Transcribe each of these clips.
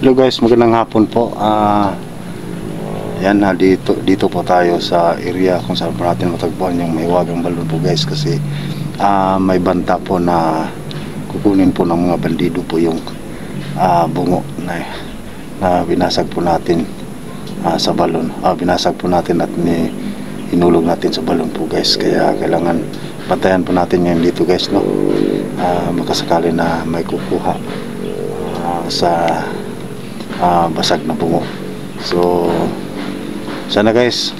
Hello guys, magandang hapon po. Yan na dito po tayo sa area kung saan po natin matagpuan yung Mahiwagang Balon po guys, kasi may banta po na kukunin po ng mga bandido po yung bungo na binasag po natin sa balon. Binasag po natin at hinulog natin sa balon po guys, kaya kailangan bantayan po natin ngayon dito guys, no? Makasakali na may kukuha sa basag na bungo. So sana guys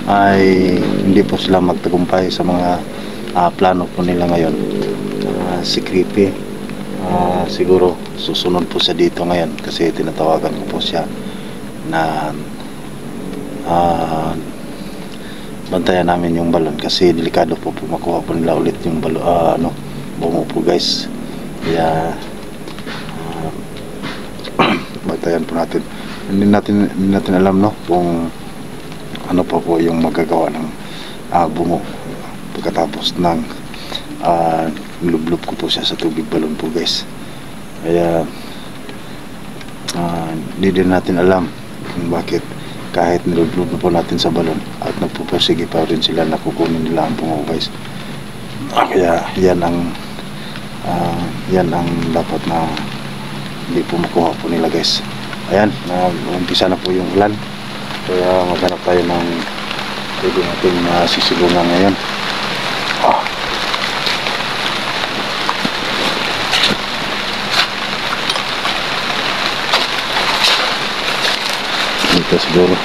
ay hindi po sila magtagumpay sa mga plano po nila ngayon. Si Creepy siguro susunod po siya dito ngayon, kasi tinatawagan ko po siya na bantayan namin yung balon, kasi delikado po makuha po nila ulit yung balon, bungo po guys. Kaya bantayan po natin. Hindi natin alam, no, kung ano pa po yung magagawa ng bungo pagkatapos ng nilublob ko po siya sa tubig balon po guys. Kaya hindi din natin alam kung bakit kahit nilublob na po natin sa balon at nagpupursige pa rin sila na kukunin nila ang bungo guys. Kaya yan ang dapat na hindi po makuha po nila guys. Ayan, umpisa na po yung ulan, kaya maghanap tayo ng pwede natin sisilungan ngayon. Dito siguro.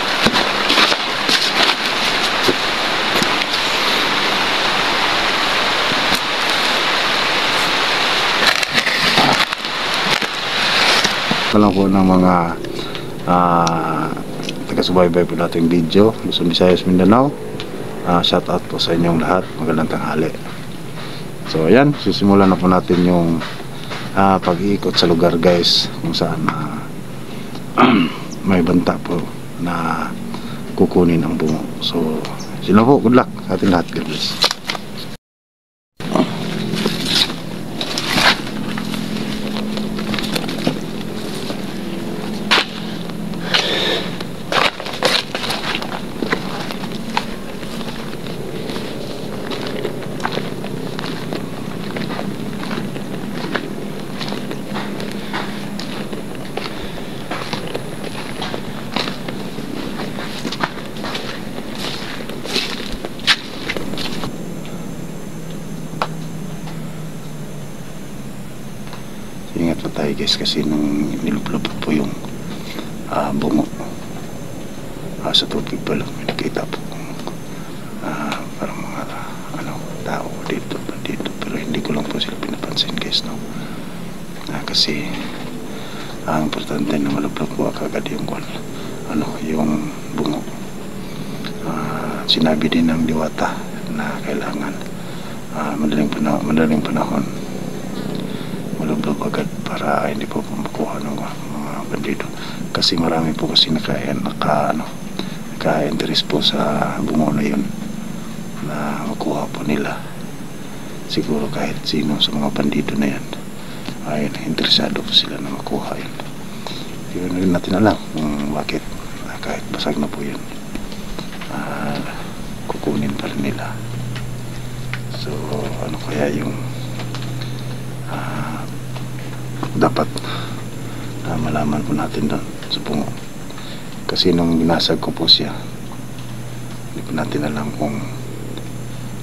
Lang po ng mga taga-subaybay po nating video, Luzon, Visayas, Mindanao. Shout out po sa inyong lahat, magandang tanghali. So ayan, sisimulan na po natin yung pag-iikot sa lugar guys, kung saan may banta po na kukunin ang bungo. So sino po, good luck sa ating lahat, God bless. Ingat po tayo guys, kasi nung nilublob po yung bungo sa tubig balon, may nakita po parang mga tao dito, pero hindi ko lang po sila pinapansin guys, no? Kasi ang importante na malublob po agad yung yung bungo. Sinabi din ng diwata na kailangan madaling panahon malublob agad para hindi po makuha ng mga bandido, kasi marami po kasi naka-interest po sa bungo na yun na makuha po nila. Siguro kahit sino sa mga bandido na yan ay interesado po sila na makuha yun. Hindi rin natin alam kung bakit kahit basag na po yun kukunin pa rin nila. So ano kaya yung dapat malaman po natin doon sa bungo, kasi nung binasag ko po siya, hindi po natin alam kung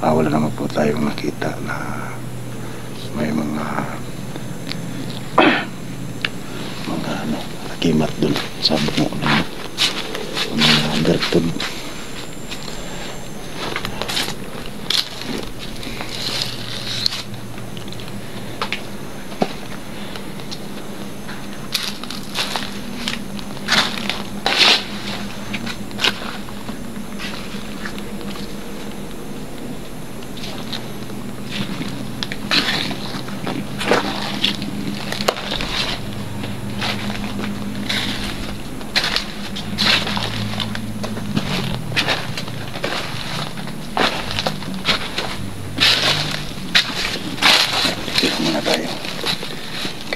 wala naman po tayong nakita na may mga akimat doon sa bungo na mga gartod.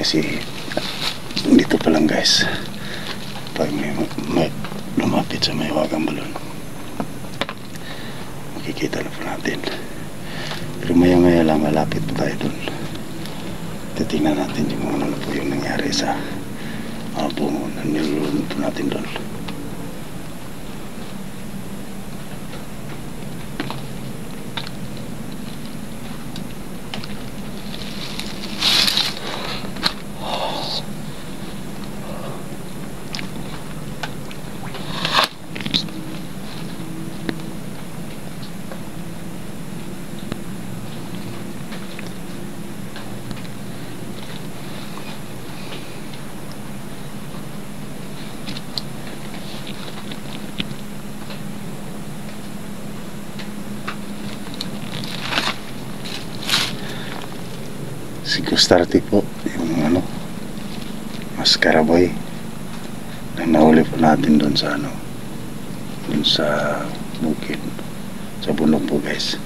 kasi dito pa lang guys. guys, pag may lumapit sa may wagang balon, makikita na po natin. Pero maya lang malapit po tayo dun. Titingnan natin yung ano na po yung nangyari sa bungo na nilulunod po natin dun. Si Gustarte po, yung ano, Mascaraboy na nahuli po natin doon sa ano, doon sa bukid, sa bundok po guys.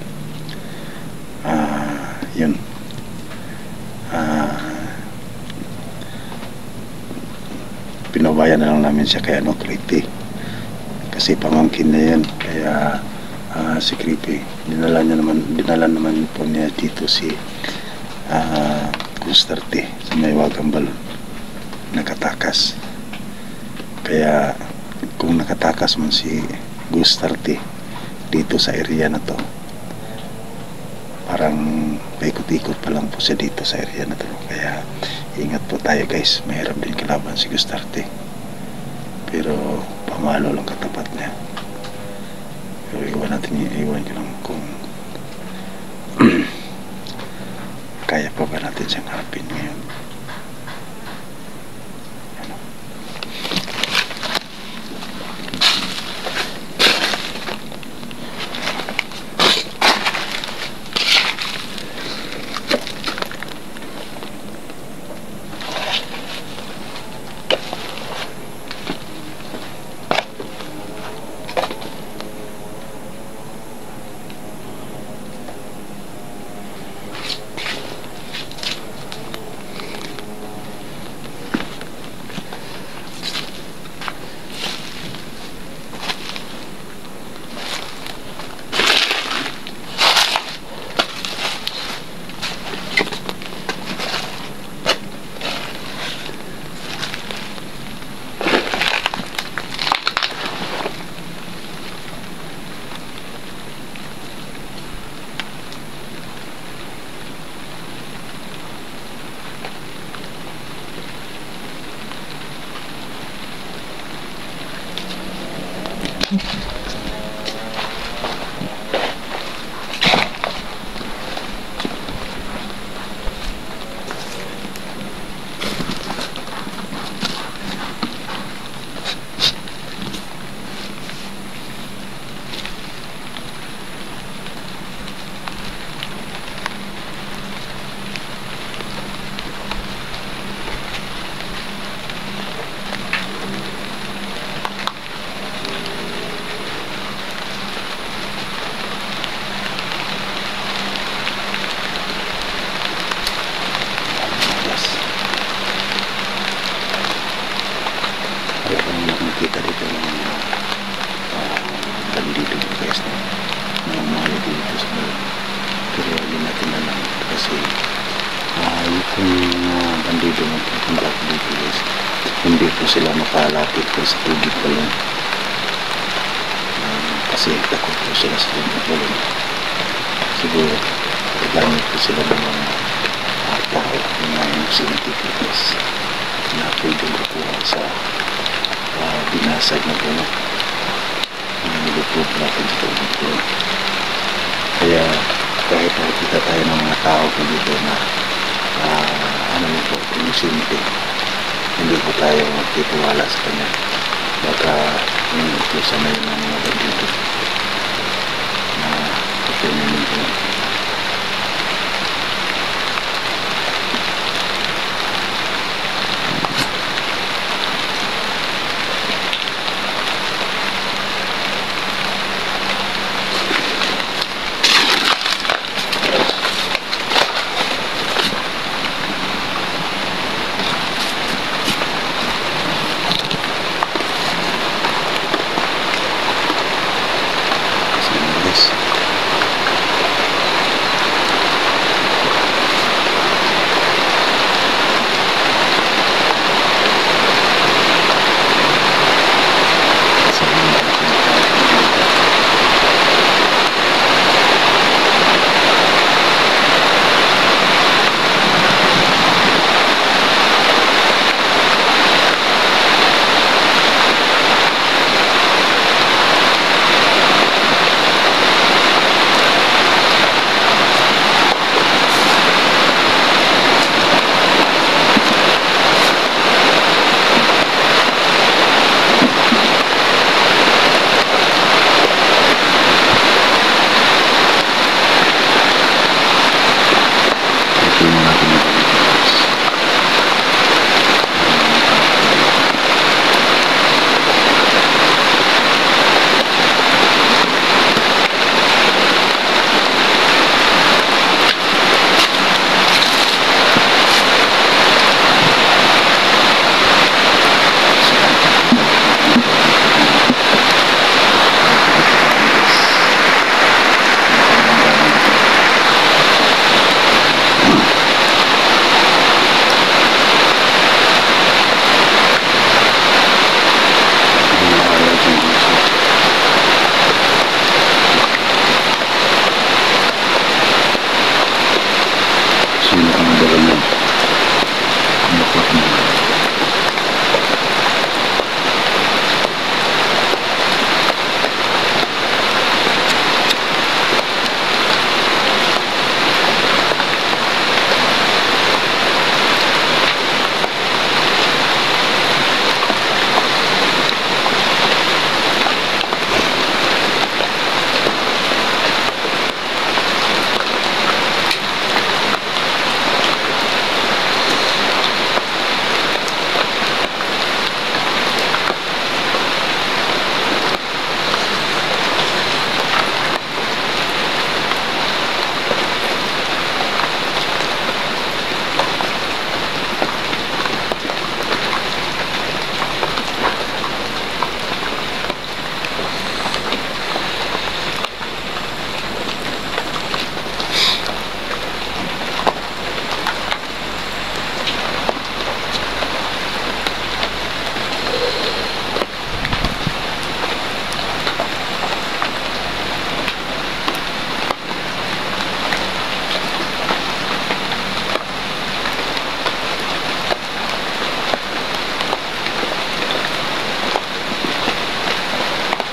Yun, pinabayan na lang namin siya kay ano, Creepy, kasi pamangkin na yan. Kaya si Creepy, dinala naman po niya dito si Gustarte sa may wagang balon, nakatakas. Kaya kung nakatakas man si Gustarte dito sa area na to, parang paikot-ikot pa lang po siya dito sa area na to. Kaya ingat po tayo guys, mahirap din kalaban si Gustarte, pero pamalo lang katapat niya. Pero iwan ko lang kung kaya pa ba natin siyang harapin ngayon. Ano? Kita dito ng bandido guys na namamalo dito sa balon. Pero hindi natin alam kasi yung bandido na pupunta dito guys, hindi po sila makalapit po sa tubig balon, kasi takot po sila sa tubig balon. Siguro gagamit po sila ng mga tao ng scientific guys na pwedeng kukuha sa binasag na puno nilutog natin sa tubig po. Kaya kahit nakikita tayo ng mga tao po dito na inosente, hindi po tayo magtitiwala sa kanya. Baka inutusan na yun ng mga bandido na kukunin po.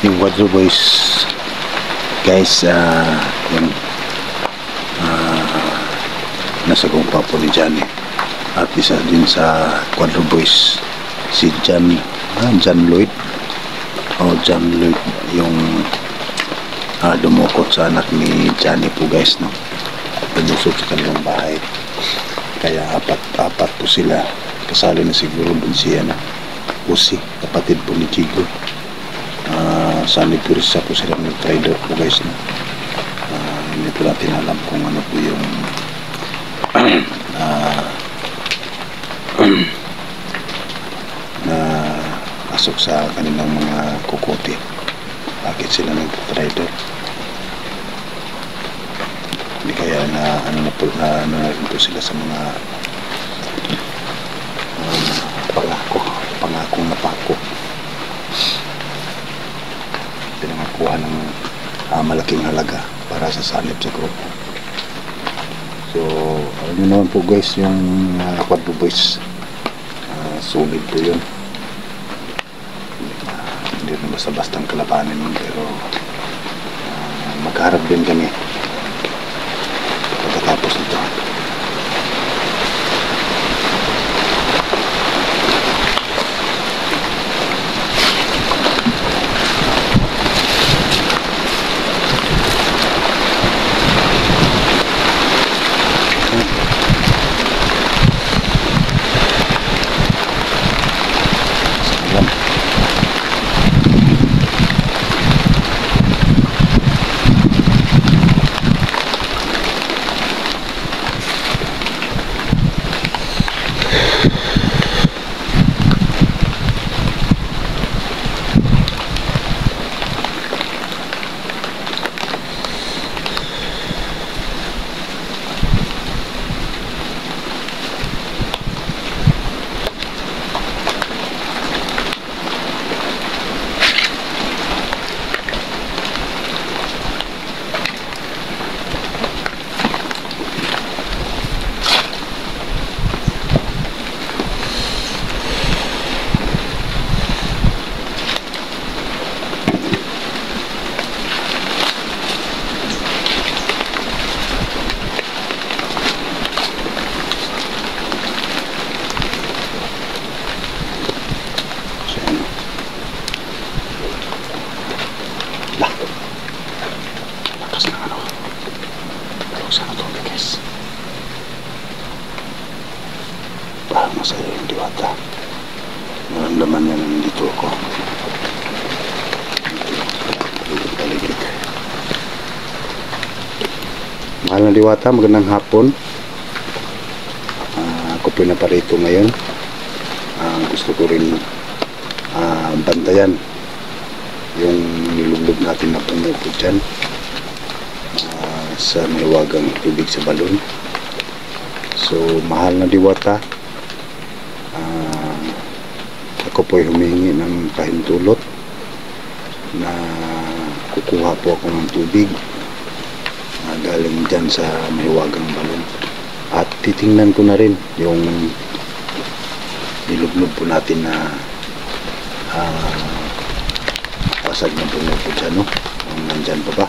ating Quadro Boys guys, yung nasa gumpa po ni Johnny, at isa din sa Quadro Boys si John Lloyd yung dumukot sa anak ni Johnny po guys, no, lumusot sa kanilang bahay. Kaya apat po sila, kasali na siguro dun si Usi, kapatid po ni Chico. Sa Nipurisa po sila nag-trader po guys, no? Hindi po natin alam kung ano po yung na pasok sa kanilang mga kukote. Bakit sila nag-trader? Hindi kaya na ano na rin po sila sa mga pangakong napako, pinangakuha ng malaking halaga para sa sanib sa grupo. So ano naman po guys yung Quadro Boys, sulit po yun. Hindi na basta-bastang kalabanin, pero magkaharap din kami pagkatapos nito. Masaya yung Diwata. Naramdaman niya na nandito ako. Paligid. Mahal na Diwata, magandang hapon. Ako pinaparito ngayon. Gusto ko rin bantayan yung nilulog natin na pumupo dyan sa mahiwagang tubig sa balon. So mahal na Diwata, ako po ay humingi ng pahintulot na kukuha po ako ng tubig galing dyan sa mahiwagang balon, at titingnan ko na rin yung nilublog po natin na pasag na pumupo dyan, no? Nandyan pa ba?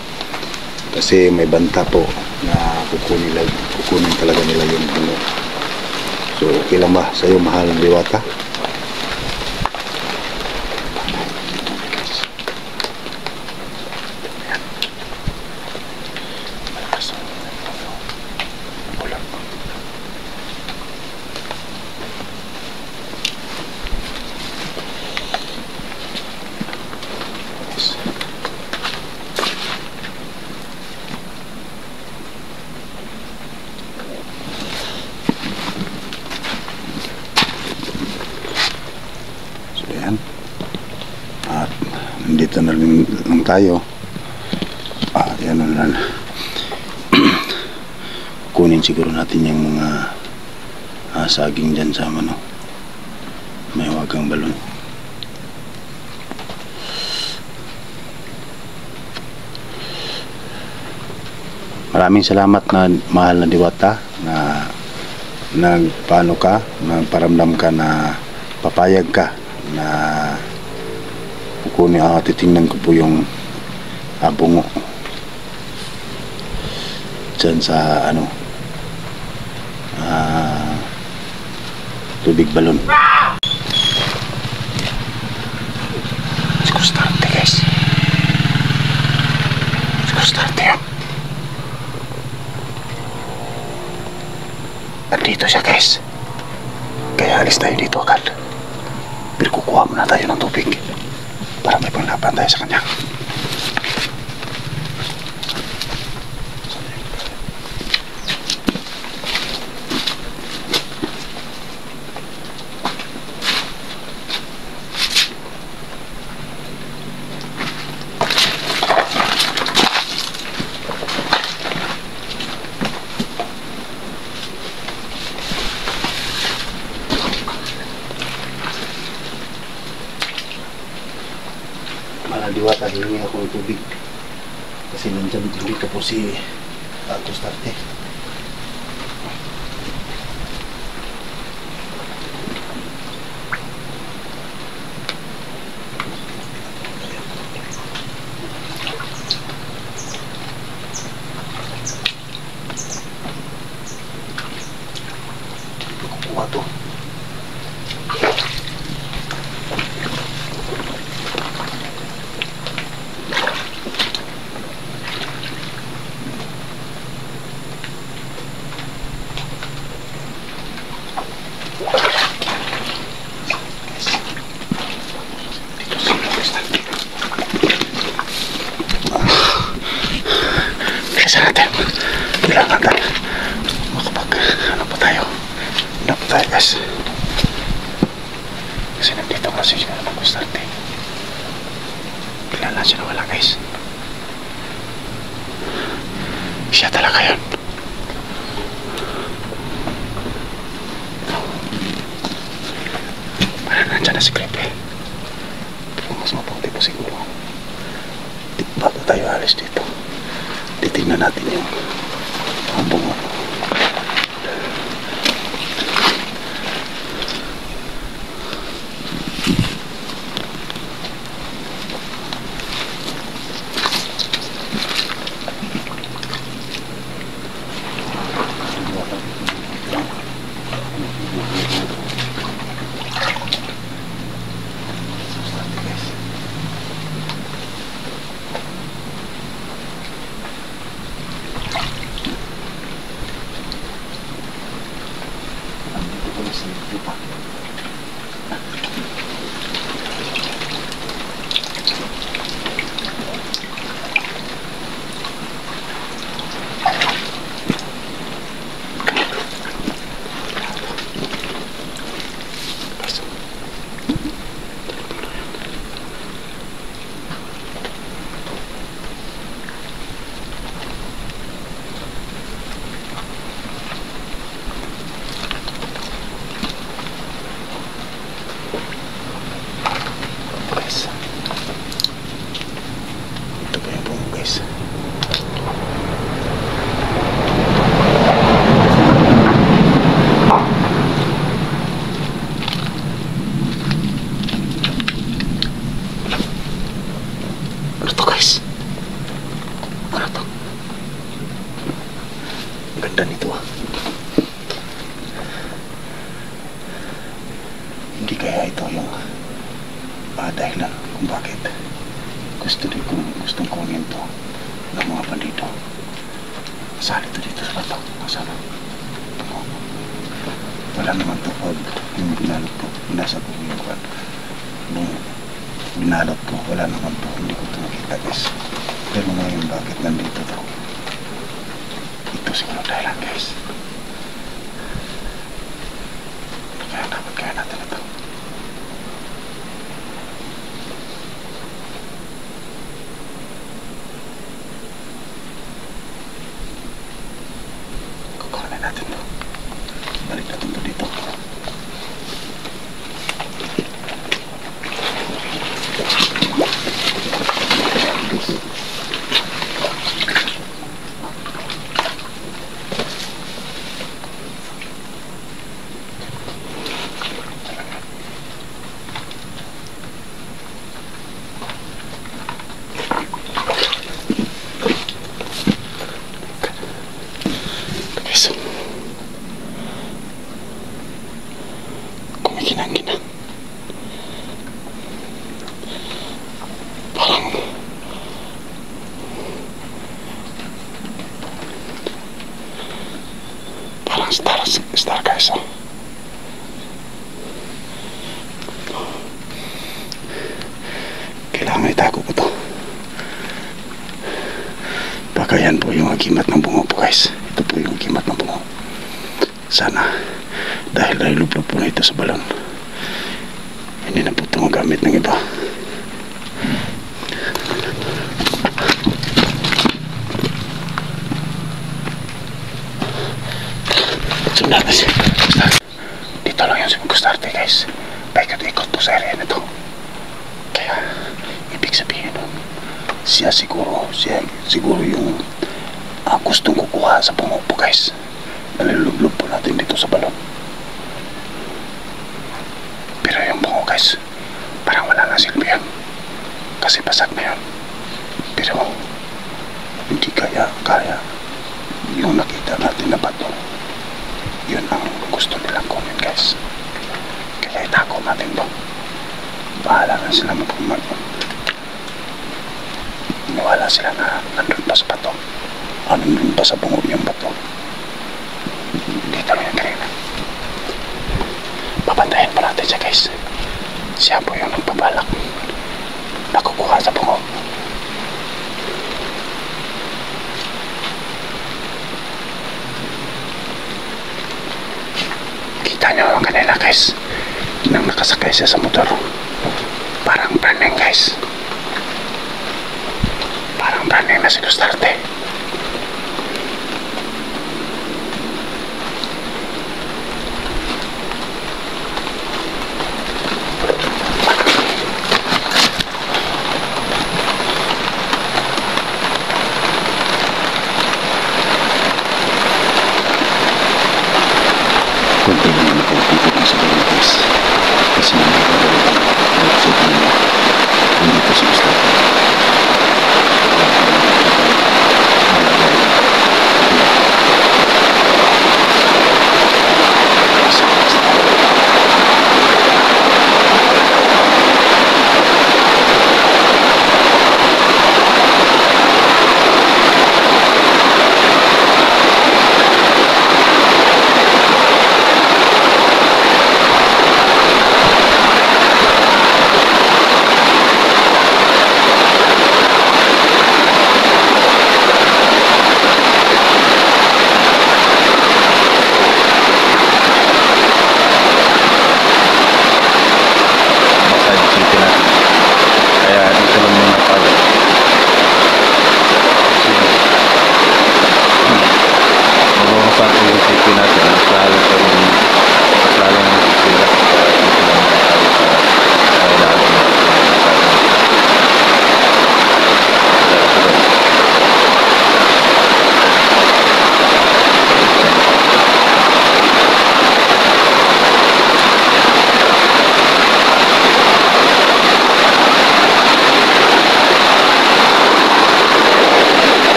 Kasi may banta po na kukunin talaga nila yung bungo. So okay lang ba sa'yo, mahal ng Diwata? At nandito na lang tayo. Yan na. Kunin siguro natin yung mga saging dyan sa may wagang balon. Maraming salamat na mahal na Diwata na nagpaano ka, nagparamdam ka na papayag ka na kukunin, titingnan ko po yung bungo dyan sa ano, tubig balon. Siguro starte guys, siguro starte yan. Nandito siya guys, kaya alis tayo dito agad. Pero kukuha muna tayo ng tubig para may panglaban tayo sa kanya. Maladiwata, hihingi ako ng tubig kasi nandyan dito po si Tostarte. Kukuha to. Bilisan natin. Kailangan tayo ano pa tayo guys, kasi nandito kasi siya Tostarte. Kailangan siya nawala guys. Siya talaga yun. Parang nandyan na si Crepe. Mas mabuti po siguro bago tayo alis dito, titignan natin yung bungo. Ganda nito Hindi kaya ito yung dahilan kung bakit gustong kunin to ng mga bandido. Masali to dito sa bato. Masama. Wala naman to pag yung binalot ko. Binasa ko yung kwan. Nung binalot ko, wala naman to. Hindi ko ito nakita guys. Pero ngayon bakit nandito to? Ito siguro dahilan guys. Kaya dapat kaya natin ito. Kukunin natin to. Balik natin to dito. Parang star guys, oh. Kailangan itago ko to. Baka yan po yung agimat ng bungo po guys. Ito po yung agimat ng bungo. Sana dahil nailublog po na ito sa balon, hindi na po ito magamit ng iba. Sundan na siya. Dito lang yung simagustarte guys. Paikot-ikot po sa area na ito. Kaya ibig sabihin nun, siya siguro yung gustong kukuha sa bungo po guys. Nalilublob po natin dito sa balon. Pero yung bungo guys, parang wala na silbi yan. Kasi basag na yun. Pero hindi kaya yung nakita natin na bato. Yun ang gusto nilang comment guys. Kaya itago natin to. Bahala na sila maniwala sila na nandun pa sa bato. Nandun pa sa bungo yung bato. Dito lang yung kanina. Papantayan pa natin siya guys. Siya po yung nagpabalak nakukuha sa bungo. Kita nyo ang kanila guys, nang nakasakay siya sa motor. Parang branding guys. Parang branding na sinustarte. Kunti lang naman po dito lang sa balon guys. Kasi hindi po sinustarte.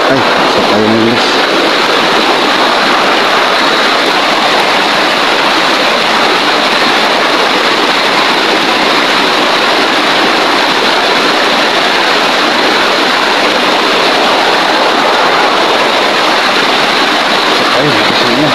Ay, sa tayo ng English. Sa tayo, kasi niya.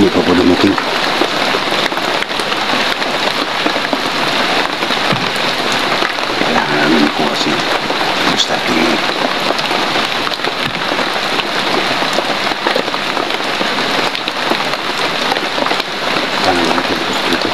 Hindi pa po dumating. Kailangan namin po kasi gusto natin. Tangan natin po dito.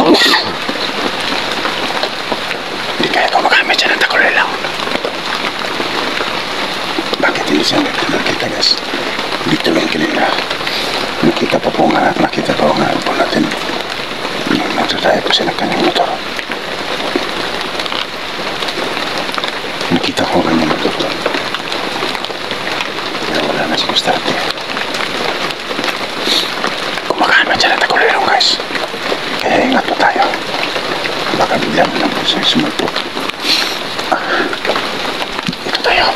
Hindi kaya ito magamit dyan ang takulay lang. Bakit hindi siya nakita guys? Dito lang kanina. Nakita pa po nga at nakita pa nga po natin. Nagdadaya po siya ng kanyang motor. Nakita ko ang kanyang motor doon. Kaya wala na si Gustarte. Kumagamit dyan ang takulay lang guys. Kaya ingat po tayo. Baka bigla mo lang po siya sumulpot. Ito tayo.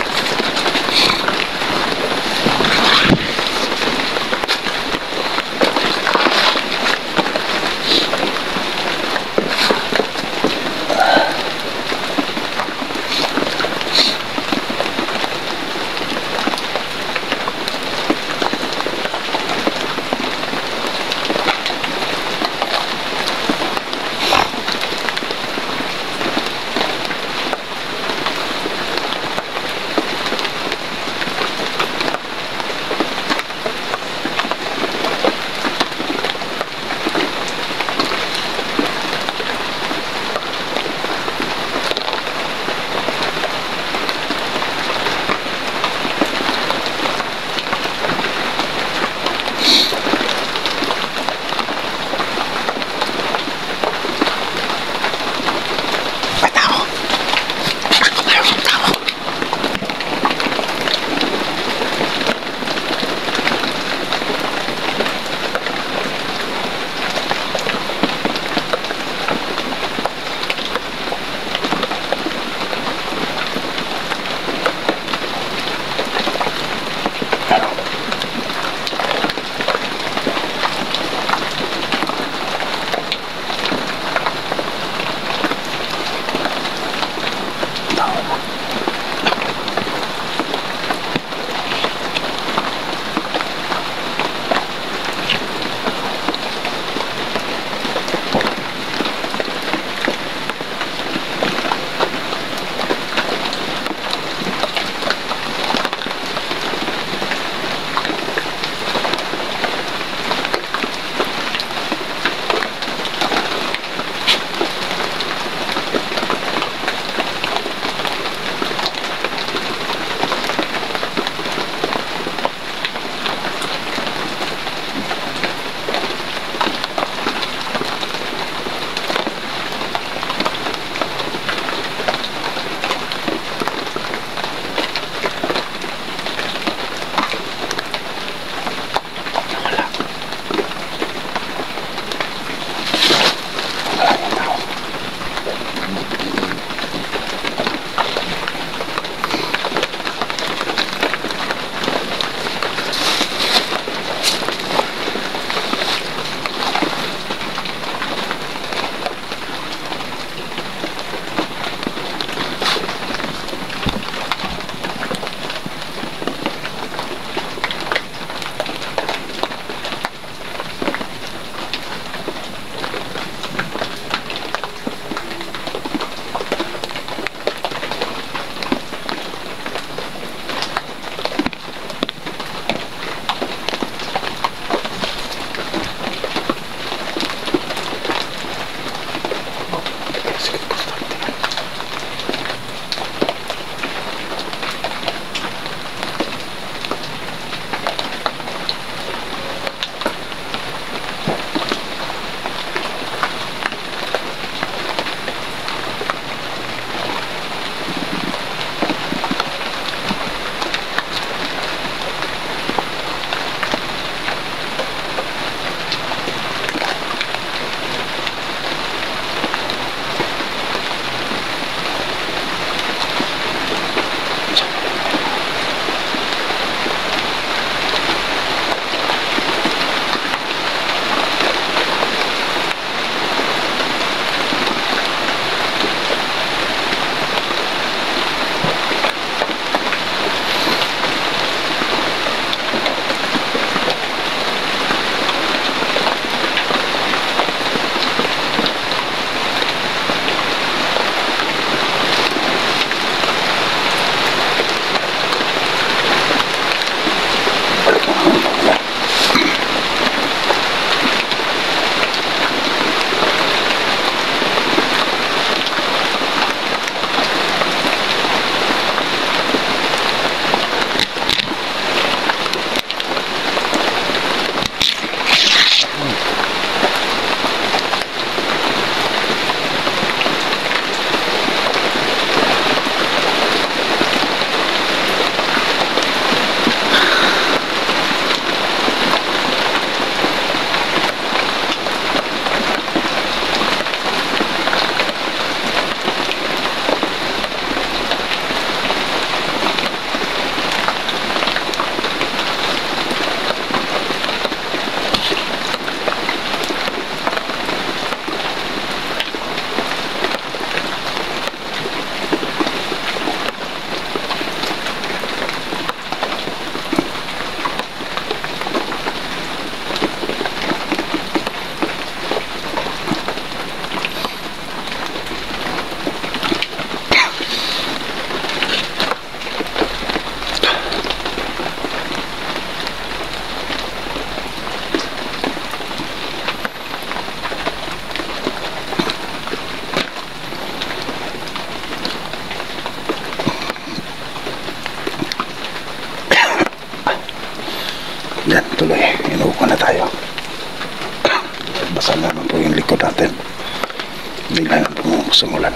malakas ang ulan.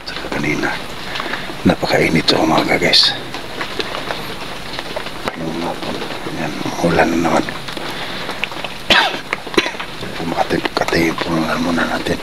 Saka kanina, napakainit sa umaga guys. Yung hapon, yan, ulan na naman. Katayin po muna natin.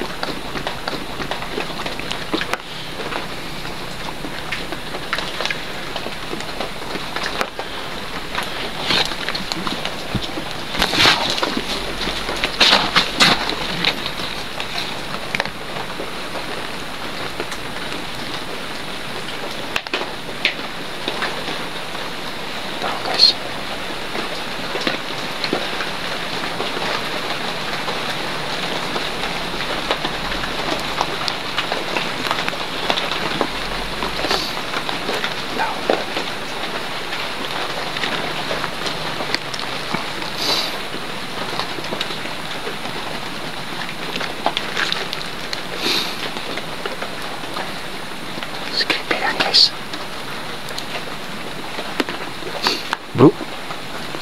Bro,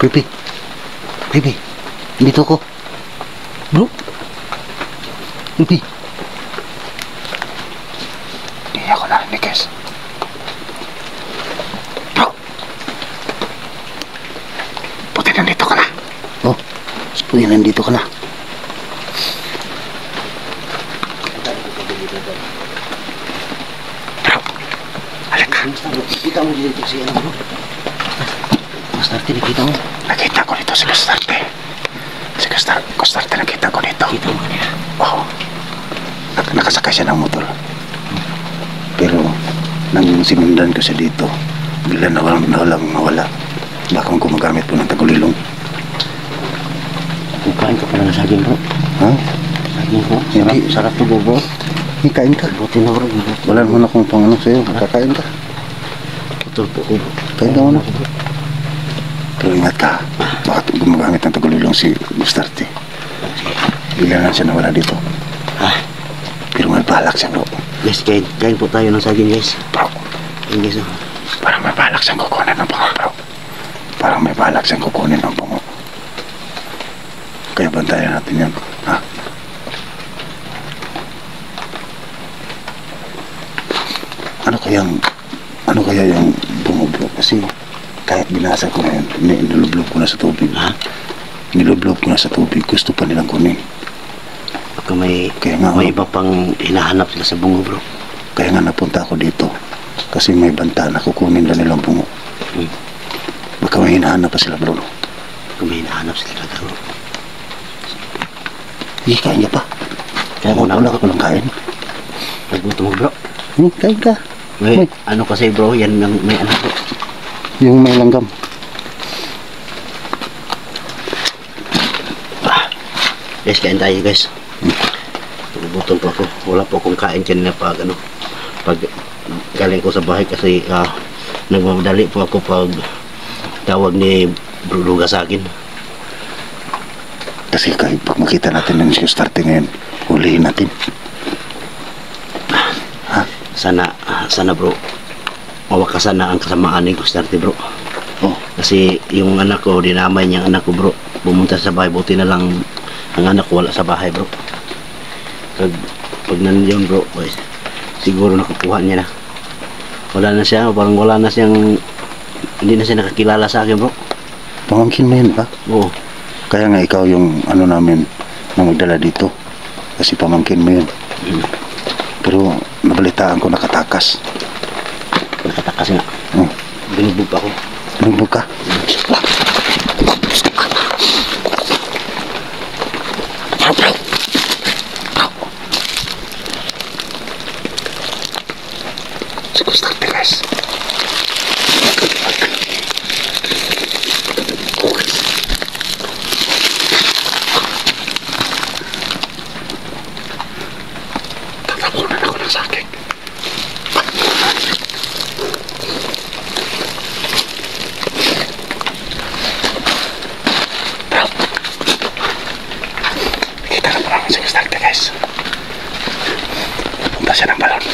Pipi, dito ko. Bro, Pipi. Hindi ako narinig guys. Bro, puti nandito ka na. Oh, puti nandito ka na. Bro, halika. Kita mo dito si ano bro? Kostarte, nakita mo? Nakita ko dito si Kostarte. Si Kostarte nakita ko dito. Kita mo niya? Oo. Nakasakay siya ng motor. Pero, nang sinundan ko siya dito, bigla nawala. Baka gumagamit po ng tagulilong. Kukain ka pala ng saging bro. Ha? Saging ko? Sarap to bro. Kain ka? Buti na bro. Wala naman akong pang sa'yo. Kakain ka? Ito po ko bro. Kain ka muna. Pero ingat ka, bakit gumagamit ng tagulilong si Kostarte? Bigla na siya nawala dito. Pero may balak siya bro. Guys, kain po tayo ng saging guys. Bro, guys, parang may balak siyang kukunin ng bungo bro. Parang may balak siyang kukunin ng bungo. Kaya bantayan natin yan. Ha? Ano kaya yung bungo bro? Kasi kahit binasa ko ngayon, nilublob ko na sa tubig. Ha? Nilublob ko na sa tubig. Gusto pa nilang kunin. Baka may iba pang hinahanap sila sa bungo bro. Kaya nga napunta ako dito. Kasi may banta na kukunin na nilang bungo. Baka may hinahanap pa sila bro. Baka may hinahanap sila bro. Hindi, kain ka pa. Kaya wala ka palang kain. Nagutom mo bro. Kain ka. May ano kasi bro, yan may ano bro. Yung may langgam. Guys, kain tayo guys. Nagugutom po ako. Wala po akong kain kanina pag galing ko sa bahay kasi nagmamadali po ako pag tawag ni Bro Luga sa akin. Kasi kahit pag makita natin ng Kostarte ngayon, hulihin natin. Ha? Sana bro, mawakasan na ang kasamaan ni Kostarte bro. Oh. Kasi yung anak ko, dinamay niya ang anak ko bro. Pumunta sa bahay, buti na lang ang anak ko wala sa bahay bro. Pag nandiyan bro, siguro nakukuha niya na. Wala na siya, parang wala na siyang, hindi na siya nakakilala sa akin bro. Pamangkin mo yun ba? Oo. Kaya nga ikaw yung ano namin na magdala dito. Kasi pamangkin mo yun. Pero nabalitaan ko nakatakas. Nakatakas nga. Binugbog ako. Binugbog ka? Si Kostarte guys. Tatapunan ako ng sakit. Kita na parang si Kostarte guys. Punta siya ng balon.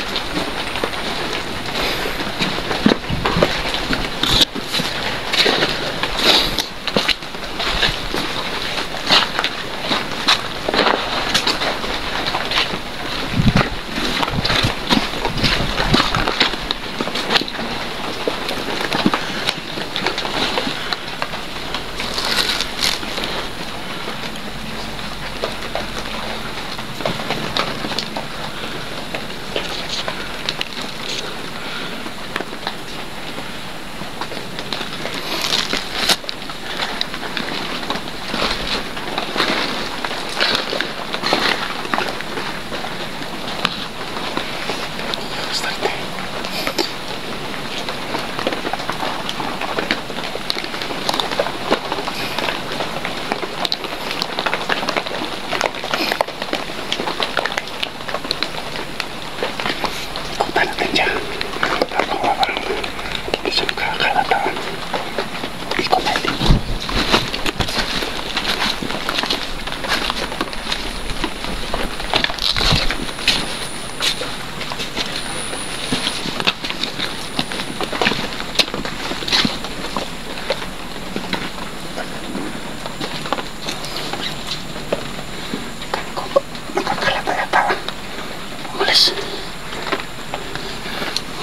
guys.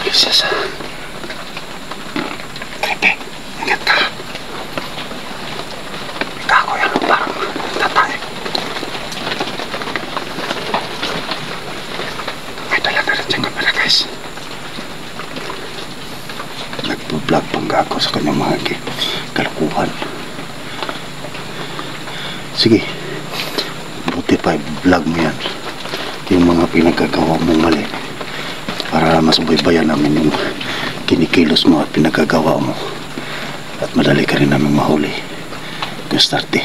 Jesus. Creepy. Ingat ka. Kako yan. Parang tatay. May dala na rin siyang kamera guys. Nagpo-vlog pang ako sa kanyang mga kalukuhan. Sige. Buti pa i-vlog mo yan. Yung mga pinagkagawa mong mali. Para mas baybayan namin yung kinikilos mo at pinagkagawa mo. At madali ka rin namin mahuli. Gustarte.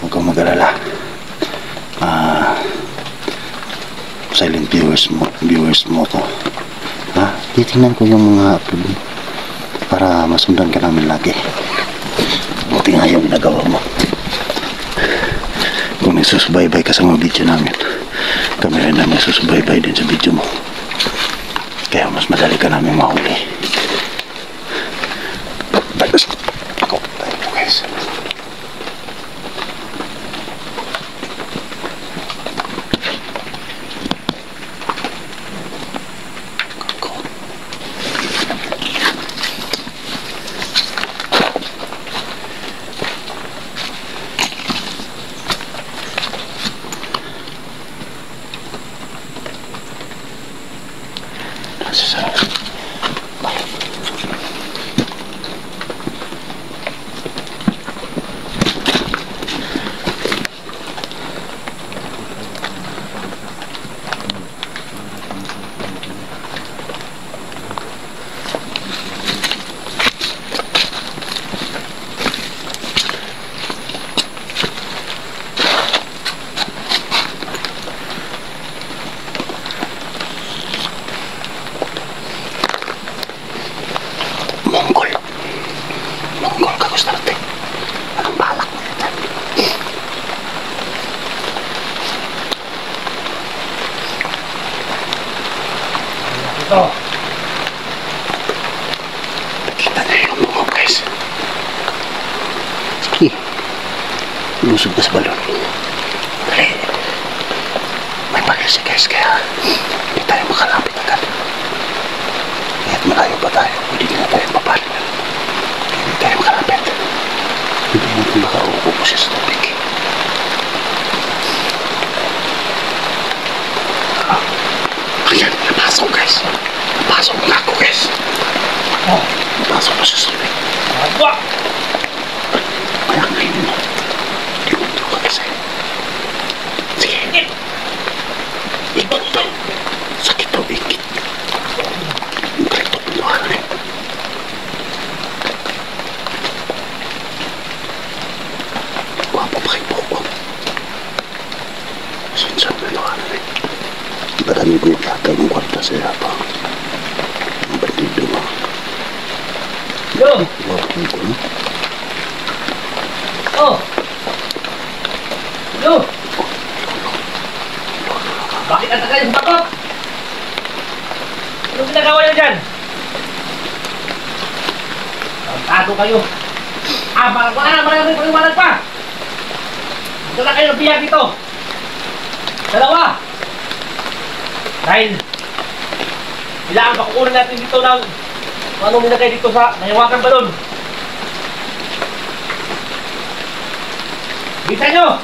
Huwag kang mag-alala. Silent viewers mo ko. Titingnan ko yung mga upload para masundan ka namin lagi. Buti nga yung ginagawa mo. Kung nagsusubaybay ka sa mga video namin, kami rin namin susubaybay din sa video mo. Kaya mas madali ka namin mahuli. Ako, tayo po guys. Monggol ka gusto natin. Anong balak mo yan? Ito. Nakita na yung mga guys. Sige. Lusog ka sa balon. Dali. May pag-isa guys kaya hindi tayo makalapit agad. Kahit malayo pa tayo, hindi na tayo papalin. Hindi tayo makalapit. Hindi natin baka uupo siya sa tubig. Ayan, napasok guys. Napasok na ako guys. Napasok na siya sa tubig. Kaya ngayon mo. Limundo ka kasi. Sige. Ikot to. Sakit to, ikit. Direkto pinduhan rin. Guwapo pa kayo po. Sinsan pinduhan rin. Marami ko yung yata ng kwarta sa yapa. Ang bandido mo. Yo! Guwapo ko no? Oh! Yo! Bakit ang tagal yung bakot? Anong ginagawa nyo dyan? Tago kayo. Marami paliwanag pa. Ito na kayo ng biyak dito. Dalawa. Dahil kailangan pakukunin natin dito ng anong nilagay dito sa nahiwakan balon. Bisa nyo!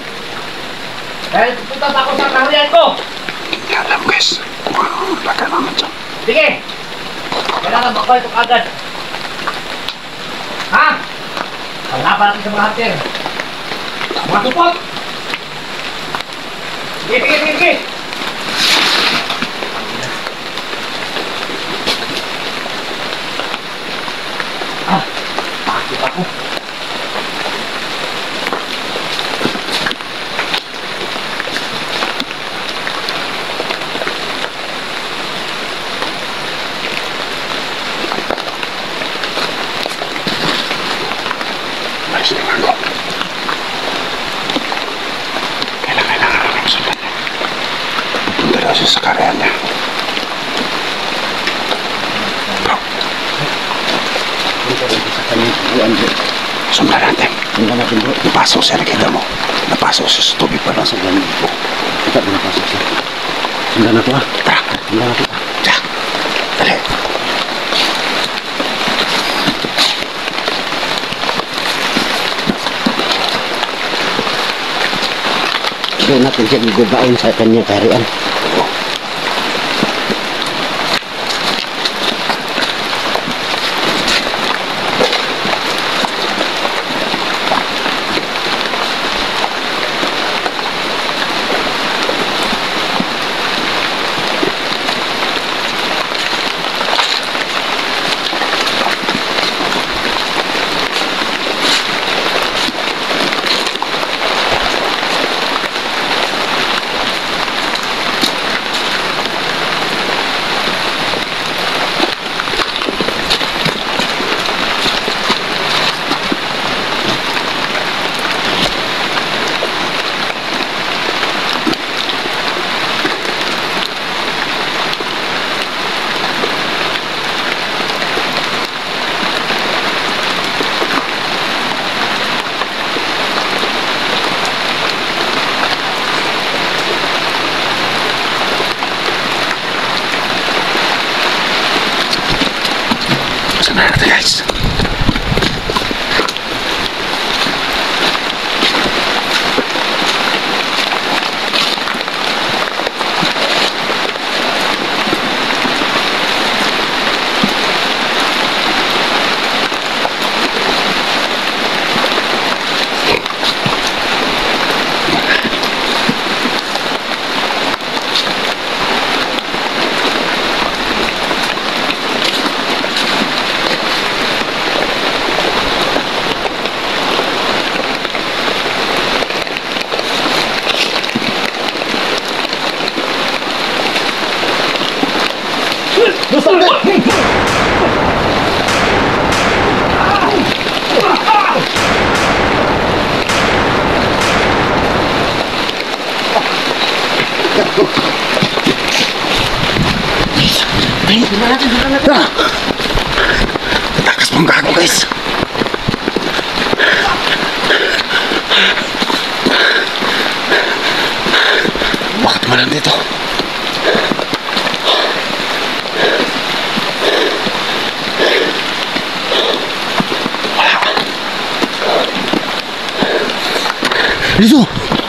Dahil pupunta pa ako sa kaharian ko. Hindi alam guys kung ano laga naman dyan. Sige! Kailangan makuha ito agad. Ha? Paglaban natin sa mga hunter. Mga supot! Sige! Bakit ako? Malis naman ko. Kailangan namin sundan niya. Punta daw siya sa karyan niya. Bro. Sundan natin. Napasok siya, nakita mo. Napasok siya sa tubig pa lang. Sundan na po. Kita na napasok siya. Sundan na po ah. Tara. Tingnan natin. Jack, dali. Doon natin siya gugabain sa kanyang kaharian. Sama natin guys. Takas mong gago guys. Bakit malang dito? Wala. Dito!